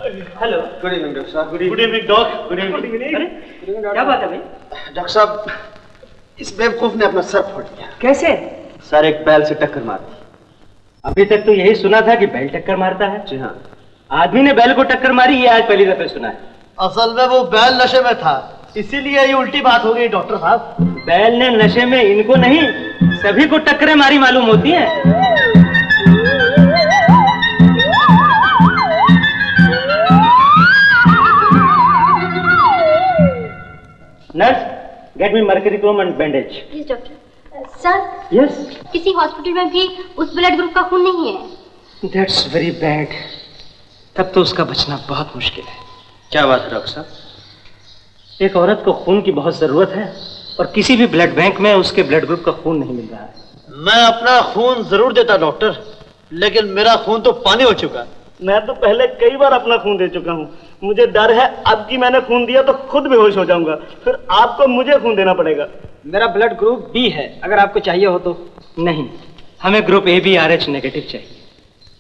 Hello. Good evening doctor साहब। Good evening doctor. Good evening. क्या बात है भाई? डॉक्टर साहब, इस बेवकूफ ने अपना सर फोड़ दिया। कैसे? सर एक बैल से टक्कर मार दी। अभी तक तो यही सुना था कि बैल टक्कर मारता है। जी हाँ। आदमी ने बैल को टक्कर मारी, ये आज पहली दफे सुना है। असल में वो बैल नशे में था, इसीलिए ये उल्टी बात हो गई डॉक्टर साहब। बैल ने नशे में इनको नहीं, सभी को टक्करें मारी मालूम होती हैं। Nurse, get me mercury Chrome and bandage. Yes doctor. Sir. Yes. किसी हॉस्पिटल में भी उस ब्लड ग्रुप का खून नहीं है। That's very bad. तब तो उसका बचना बहुत मुश्किल है। क्या बात है डॉक्टर साहब? एक औरत को खून की बहुत जरूरत है और किसी भी ब्लड बैंक में उसके ब्लड ग्रुप का खून नहीं मिल रहा है। मैं अपना खून जरूर देता डॉक्टर, लेकिन मेरा खून तो पानी हो चुका। मैं तो पहले कई बार अपना खून दे चुका हूँ। मुझे डर है अब कि मैंने खून दिया तो खुद बेहोश हो जाऊंगा, फिर आपको मुझे खून देना पड़ेगा। मेरा ब्लड ग्रुप बी है, अगर आपको चाहिए हो तो। नहीं, हमें ग्रुप ABRH नेगेटिव चाहिए।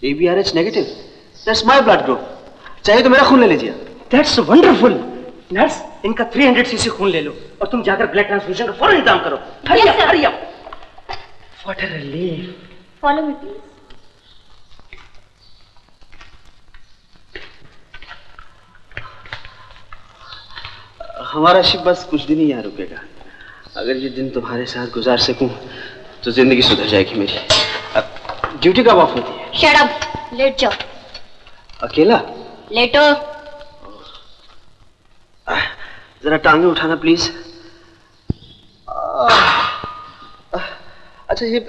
ABRH negative? That's my blood group. चाहिए तो मेरा खून ले लीजिए। That's wonderful. नर्स, इनका 300 cc खून ले लो और तुम जाकर ब्लड ट्रांसफ्यूजन का फौरन इंतजाम करो। Hurry up, hurry up. What a relief. Follow me please. हमारा शिप बस कुछ दिन ही यहाँ रुकेगा। अगर ये दिन तुम्हारे साथ गुजार सकूं तो जिंदगी सुधर जाएगी मेरी। अब ड्यूटी कब ऑफ होती है? शट अप, लेट जाओ। अकेला? लेटो। जरा टांगे उठाना प्लीज। अच्छा, ये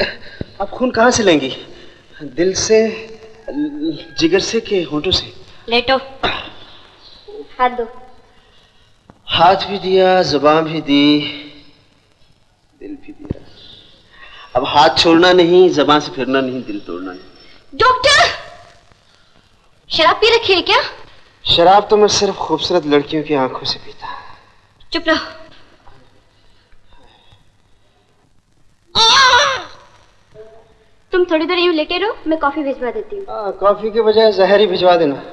आप खून कहाँ से लेंगी? दिल से, जिगर से कि होंठों से? लेटो। हाथ दो। हाथ भी दिया, जुबान भी दी, दिल भी दिया। अब हाथ छोड़ना नहीं, जुबान से फिरना नहीं, दिल तोड़ना नहीं। डॉक्टर, शराब पी रखी है क्या? शराब तो मैं सिर्फ खूबसूरत लड़कियों की आंखों से पीता। चुप रहो। तुम थोड़ी देर यूं लेटे रहो, मैं कॉफी भिजवा देती हूँ। कॉफी के बजाय जहर ही भिजवा देना।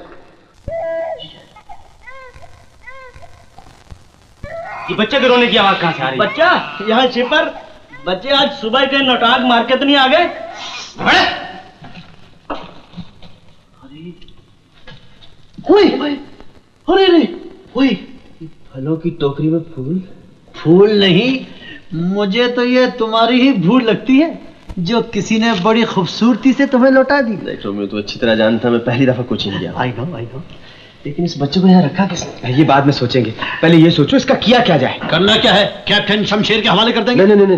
ये बच्चे के रोने की आवाज कहाँ से आ रही है? बच्चा यहाँ शिपर, बच्चे आज सुबह के नौटाक मार के तो नहीं आ गए? अरे फलों की टोकरी में फूल? फूल नहीं, मुझे तो ये तुम्हारी ही भूल लगती है जो किसी ने बड़ी खूबसूरती से तुम्हें लौटा दी। देखो, मैं तो अच्छी तरह जानता, मैं पहली दफा कोचिंग गया। I know. लेकिन इस बच्चे को यहाँ रखा किसने? ये बाद में सोचेंगे, पहले ये सोचो इसका किया क्या जाए। करना क्या है? कैप्टन शमशेर के हवाले कर देंगे। नहीं,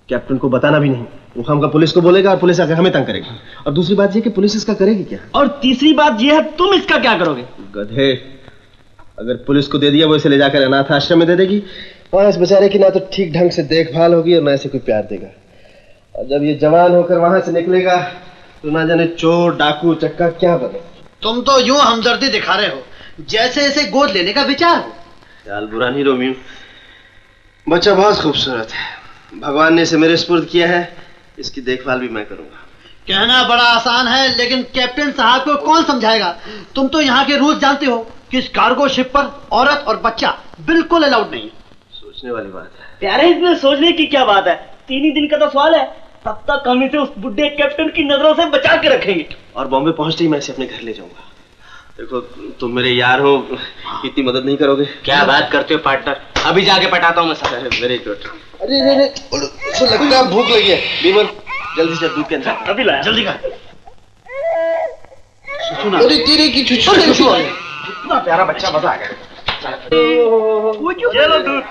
कैप्टन को बताना भी नहीं। वो हमका पुलिस को बोलेगा और पुलिस आकर हमें तंग करेगी। और दूसरी बात ये कि पुलिस इसका करेगी क्या? और तीसरी बात ये है, तुम इसका क्या करोगे? गधे, अगर पुलिस को दे दिया वो इसे ले जाकर अनाथ आश्रम में दे देगी। वहां इस बेचारे की ना तो ठीक ढंग से देखभाल होगी और ना इसे कोई प्यार देगा। और जब ये जवान होकर वहां से निकलेगा तो ना जाने चोर, डाकू, चक्का क्या बने। तुम तो यूं हमदर्दी दिखा रहे हो जैसे इसे गोद लेने का विचार हो। ख्याल बुरा नहीं रोमियो, बच्चा बहुत खूबसूरत है। भगवान ने इसे मेरे सुपुर्द किया है, इसकी देखभाल भी मैं करूंगा। कहना बड़ा आसान है, लेकिन कैप्टन साहब को कौन समझाएगा? तुम तो यहाँ के रूल्स जानते हो कि इस कार्गो शिप पर औरत और बच्चा बिल्कुल अलाउड नहीं है। सोचने वाली बात है। प्यारे, इसमें सोचने की क्या बात है? 3 ही दिन का तो सवाल है, तब तक हम इसे उस बुढ़े कैप्टन की नजरों से बचा के रखेंगे। और बॉम्बे पहुंचते ही मैं इसे अपने घर ले जाऊंगा। देखो, तुम मेरे यार हो, इतनी मदद नहीं करोगे? क्या बात करते हो पार्टनर? अभी जाके पटाता हूँ मैं सब। Very good. अरे तो लगता है भूख लगी है। बीमल, जल्दी से दूध के अंदर अभी लाया। जल्दी कर। अरे तेरे की छुछू इतना प्यारा बच्चा, मजा आ गया। चलो दूध।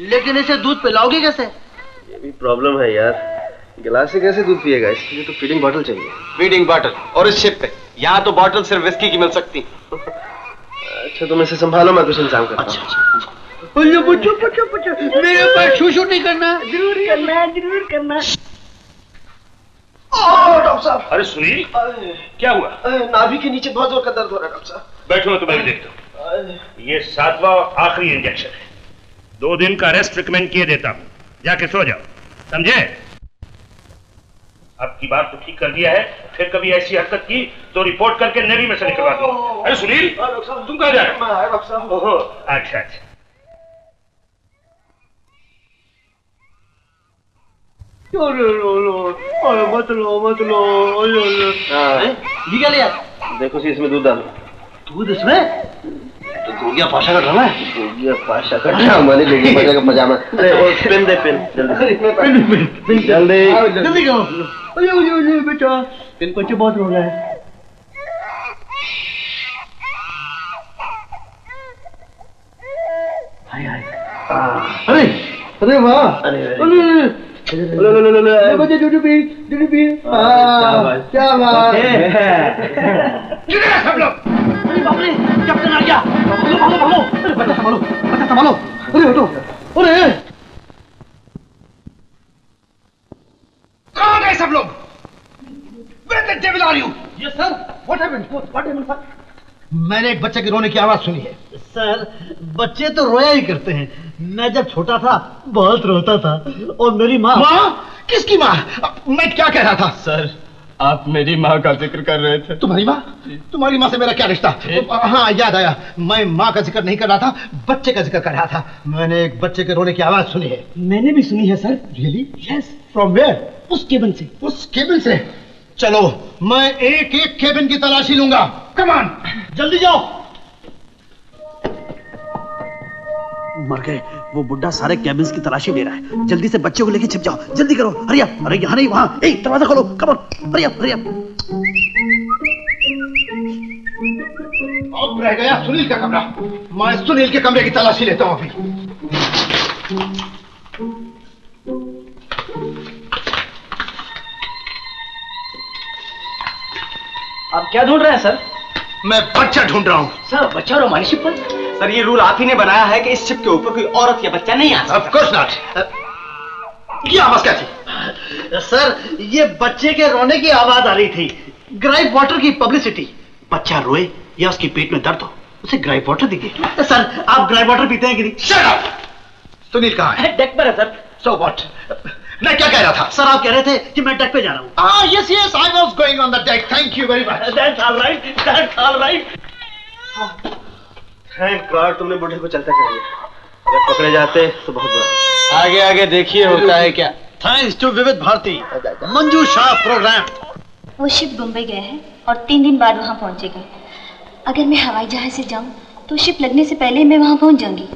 लेकिन इसे दूध पिलाओगे कैसे? ये भी प्रॉब्लम है यार, गिलास से कैसे दूध पिएगा? इसके लिए तो फीडिंग बॉटल चाहिए। Feeding bottle? और इस शिप पे यहाँ तो बॉटल सिर्फ विस्की की मिल सकती। अच्छा, तुम इसे संभालो, मैं कुछ इंतजाम करता हूँ। अच्छा। मेरे पास शूशू नहीं करना। जरूर करना। डॉक्टर साहब। अरे सुनील, क्या हुआ? नाभि के नीचे बहुत जोर का दर्द हो रहा है डॉक्टर साहब। बैठो, मैं तुम्हें भी देखता हूँ। ये 7वां और आखिरी इंजेक्शन है। 2 दिन का रेस्ट रिकमेंड किए देता हूँ, जाके सो जाओ, समझे? अब की बार तो ठीक कर दिया है, फिर कभी ऐसी हरकत की तो रिपोर्ट करके नेवी में से निकलवा दूंगा। अरे सुनील, तुम कहाँ जा रहे हो? ओहो, अच्छा अच्छा। मत लो। ये क्या लिया? देखो सी इसमें दूध डालो। दूध इसमें? तो गोगिया पाशा का ड्रामा है। गोगिया पाशा का ड्रामा नहीं, गोगिया पाशा का पजामा। अरे वो पेन दे, पेन जल्दी जल्दी करो। अरे बेटा, पेन को बहुत हो रहा है। हाय हाय। अरे अरे वाह, अरे लो बच्चे दूध पी। क्या बात सब लोग अरे बाप रे, कैप्टन आ गया। भागो। अरे बच्चा संभालो। अरे हटो। अरे कहाँ गए सब लोग? Where the devil are you? Yes sir, what happened sir? मैंने एक बच्चे के रोने की आवाज सुनी है। सर, बच्चे तो रोया ही करते हैं। मैं जब छोटा था बहुत रोता था, और मेरी माँ। किसकी माँ? मैं क्या कह रहा था? सर, आप मेरी माँ का जिक्र कर रहे थे। तुम्हारी माँ? तुम्हारी माँ से मेरा क्या रिश्ता? हाँ याद आया, मैं माँ का जिक्र नहीं कर रहा था, बच्चे का जिक्र कर रहा था। मैंने एक बच्चे के रोने की आवाज सुनी है। मैंने भी सुनी है sir. Really? Yes. From where? उस केबिन से। उस केबिन से? चलो, मैं एक एक केबिन की तलाशी लूंगा। कम ऑन, जल्दी जाओ। मर गए। वो बुड्ढा सारे कैबिन्स की तलाशी ले रहा है। जल्दी से बच्चों को लेके छिप जाओ। जल्दी करो, हरी अप। अरे यहाँ नहीं, वहाँ। ए, दरवाजा खोलो, कम ऑन, हरी अप। अब रह गया सुनील का कमरा। मैं सुनील के कमरे की तलाशी लेता हूँ अभी। आप क्या ढूंढ रहे हैं सर? मैं बच्चा ढूंढ रहा हूँ। सर, बच्चा और हमारी शिप पर? सर, ये रूल आप ही ने बनाया है कि इस शिप के ऊपर कोई औरत या बच्चा नहीं आ सकता। Of course not। ये आवाज क्या थी? सर, ये बच्चे के रोने की आवाज आ रही थी। ग्राइप वाटर की पब्लिसिटी। बच्चा रोए या उसके पेट में दर्द हो, उसे ग्राइप वाटर दीजिए। सर, आप ग्राइप वाटर पीते हैं कि नहीं? Shut up! सुनील कहाँ है? डेक पर है सर। So what? मैं क्या कह रहा था? सर, आप कह रहे थे कि मैं डेक पे जा रहा हूँ। Yes, I was going on the deck. Thank you very much. That's all right. Thank God तुमने बूढ़े को चलता कर दिया। अगर पकड़े जाते तो बहुत बुरा। आगे देखिए होता है क्या। थैंक्स टू विविध भारती, मंजू शाह प्रोग्राम। वो शिप मुंबई गया है और 3 दिन बाद वहाँ पहुँचेगा। अगर मैं हवाई जहाज से जाऊँ तो शिप लगने से पहले मैं वहाँ पहुँच जाऊंगी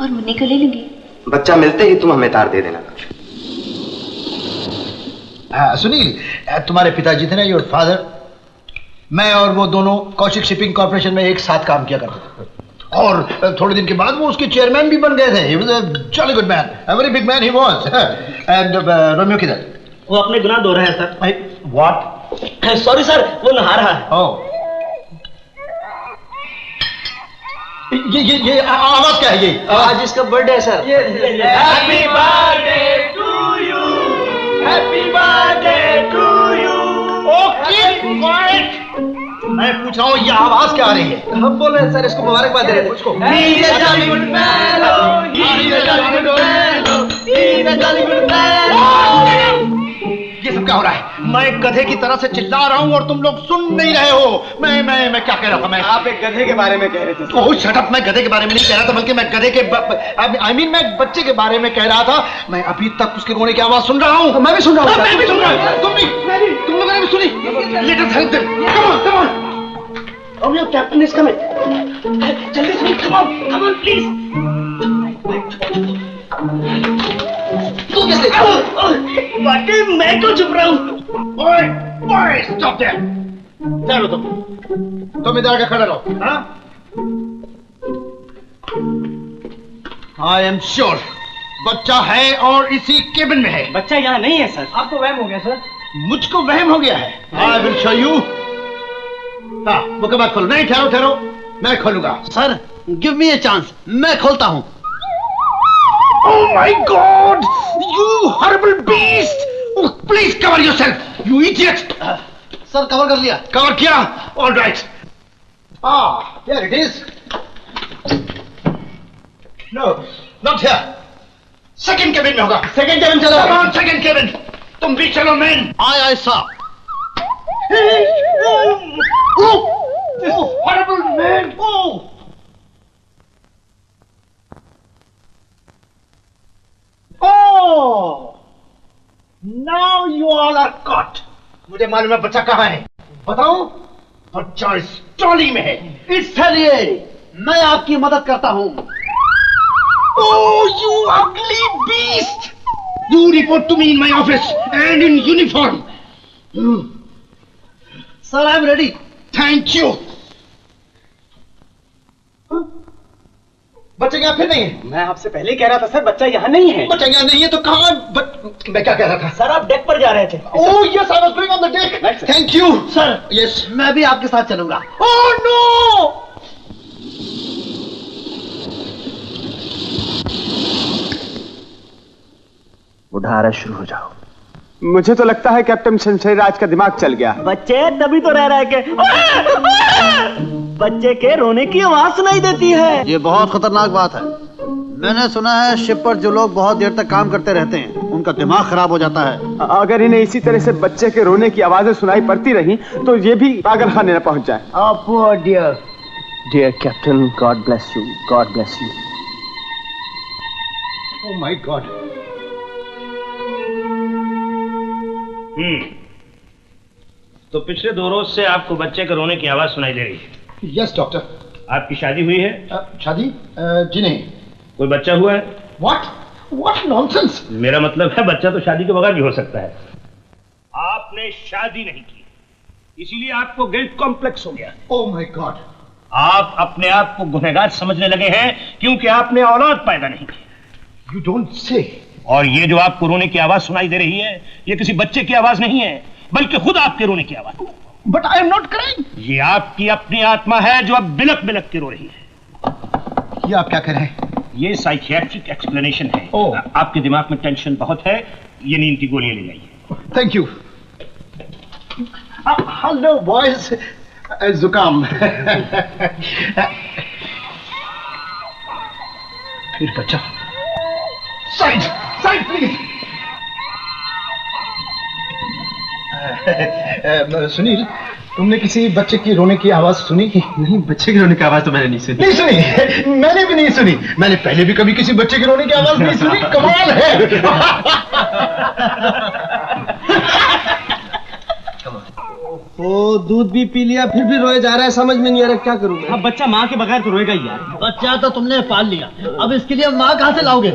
और मुन्नी को ले लूंगी। बच्चा मिलते ही तुम हमें तार दे देना। सुनील, तुम्हारे पिताजी थे ना, योर फादर, मैं और वो दोनों कौशिक शिपिंग कॉर्पोरेशन में एक साथ काम किया करते थे, और थोड़े दिन के बाद वो उसके चेयरमैन भी बन गए थे। He was a jolly good man, a very big man he was. And Romeo किधर? वो अपने गुनाह धो रहा है सर। What? सॉरी सर, वो नहा रहा है। Oh. ये आवाज क्या है? ये आज इसका बर्थडे है sir. Happy birthday to you, happy birthday to you. Okay, मैं पूछ रहा हूँ ये आवाज क्या आ रही है? हम बोल रहे हैं सर, इसको मुबारकबाद दे रहे हैं। उसको He's a jolly good fellow, he's a jolly good fellow, he's a jolly good fellow। ये सब क्या हो रहा है? मैं गधे की तरह से चिल्ला रहा हूँ और तुम लोग सुन नहीं रहे हो। मैं क्या कह रहा था? मैं आप एक गधे के बारे में कह रहे थे। ओह शट अप, मैं गधे के बारे में नहीं कह रहा था, बल्कि मैं गधे के मैं बच्चे के बारे में कह रहा था। मैं अभी तक उसके रोने की आवाज सुन रहा हूँ। मैं भी सुन रहा हूँ। मैं भी सुन रहा हूँ। तुम लोगों ने भी सुनी? Let us help them. Come on. Romeo, captain is coming. जल्दी सुन, कम ऑन प्लीज। तू कैसे? वाकई मैं क्यों चुप रहा हूँ? ओए, स्टॉप देयर। चलो तुम इधर आके खड़े रहो। हाँ? I am sure बच्चा है और इसी केबिन में है। बच्चा यहाँ नहीं है सर। आपको वहम हो गया सर। मुझको वहम हो गया है। I will show you। हाँ, मुकदमा खोलो। नहीं, ठहरो, मैं खोलूंगा। Sir, give me a chance, मैं खोलता हूँ। Oh my God! You horrible beast! Oh, please cover yourself, you idiot! Sir, cover कर लिया। कवर किया? All right. Here it is. No, not here. Second cabin में होगा। सेकंड केबिन चलो। Come on, second cabin. तुम भी चलो man. आय साहब। Horrible man! Oh! Now you all are caught. मुझे मालूम है बच्चा कहाँ है। बताओ। बच्चा इस ट्रॉली में है। इसलिए मैं आपकी मदद करता हूँ। Oh, you ugly beast! You report to me in my office and in uniform. Sir, I am ready. Thank you. बच्चा यहाँ फिर नहीं है। मैं आपसे पहले ही कह रहा था सर, बच्चा यहाँ नहीं है। बच्चा यहाँ नहीं है तो कहाँ? मैं क्या कह रहा था? सर आप डेक पर जा रहे थे। Oh yes, I was going on the deck. Thank you. Sir, Yes. मैं भी आपके साथ चलूंगा। Oh no! उठारा शुरू हो जाओ। मुझे तो लगता है कैप्टन शमशेरराज का दिमाग चल गया। बच्चे तभी तो रह रहा है कि बच्चे के रोने की आवाज सुनाई देती है। ये बहुत खतरनाक बात है। मैंने सुना है शिप पर जो लोग बहुत देर तक काम करते रहते हैं उनका दिमाग खराब हो जाता है। अगर इन्हें इसी तरह से बच्चे के रोने की आवाजें सुनाई पड़ती रही तो ये भी पागल खाने न पहुंच जाए। Dear captain, God bless you, God bless you. Oh my God. तो पिछले 2 रोज से आपको बच्चे के रोने की आवाज सुनाई दे रही है। Yes doctor. आपकी शादी हुई है? शादी? जी नहीं। कोई बच्चा हुआ है? What nonsense! मेरा मतलब है बच्चा तो शादी के बगैर भी हो सकता है। आपने शादी नहीं की, इसीलिए आपको गिल्ट कॉम्प्लेक्स हो गया। Oh my God! आप अपने आप को गुनहगार समझने लगे हैं क्योंकि आपने औलाद पैदा नहीं की। You don't say. और ये जो आपको रोने की आवाज सुनाई दे रही है, ये किसी बच्चे की आवाज नहीं है, बल्कि खुद आपके रोने की आवाज। But I am not crying. ये आपकी अपनी आत्मा है जो अब बिलक बिलक के रो रही है। ये आप क्या कर रहे हैं? ये साइकियाट्रिक एक्सप्लेनेशन है। ओह। आपके दिमाग में टेंशन बहुत है, ये नींद की गोलियां ले जाइए। Thank you. Hello boys. जुकाम। फिर बच्चा। Side please. सुनील, तुमने किसी बच्चे की रोने की आवाज सुनी? नहीं, बच्चे के रोने की आवाज तो मैंने नहीं सुनी। नहीं सुनी? मैंने भी नहीं सुनी। मैंने पहले भी कभी किसी बच्चे के रोने की आवाज नहीं सुनी। कमाल है। ओ, दूध भी पी लिया फिर भी रोए जा रहा है, समझ में नहीं आ रहा क्या करूं मैं। अब बच्चा माँ के बगैर तो रोएगा ही यार। बच्चा तो तुमने पाल लिया, अब इसके लिए माँ कहाँ से लाओगे?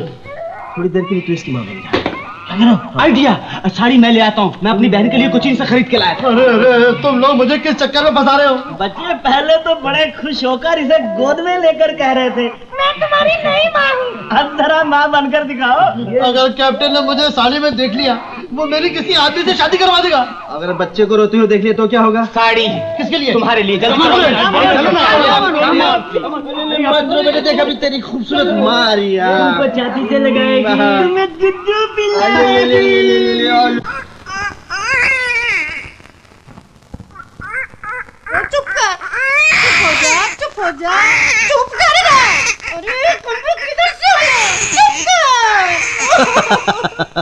थोड़ी देर के लिए तू इसकी मां बन जा। आइडिया, साड़ी मैं ले आता हूँ। मैं अपनी बहन के लिए कोचिंग से खरीद के लाया था। अरे तुम लोग मुझे किस चक्कर में फंसा रहे हो? बच्चे पहले तो बड़े खुश होकर इसे गोद में लेकर कह रहे थे, मैं तुम्हारी नई माँ हूँ। अब जरा माँ बनकर दिखाओ। अगर कैप्टन ने मुझे साड़ी में देख लिया, वो मेरी किसी आदमी से शादी करवा देगा। अगर बच्चे को रोते हुए देख लिया तो क्या होगा? साड़ी किसके लिए? तुम्हारे लिए। बेटे देख अभी तेरी खूबसूरत मारिया छाती से लगाएगी, तुम्हें गुड्डू पिलाएगी। चुप कर, चुप हो जा, चुप कर रहा। अरे तुम लोग किधर से हो? चुप कर।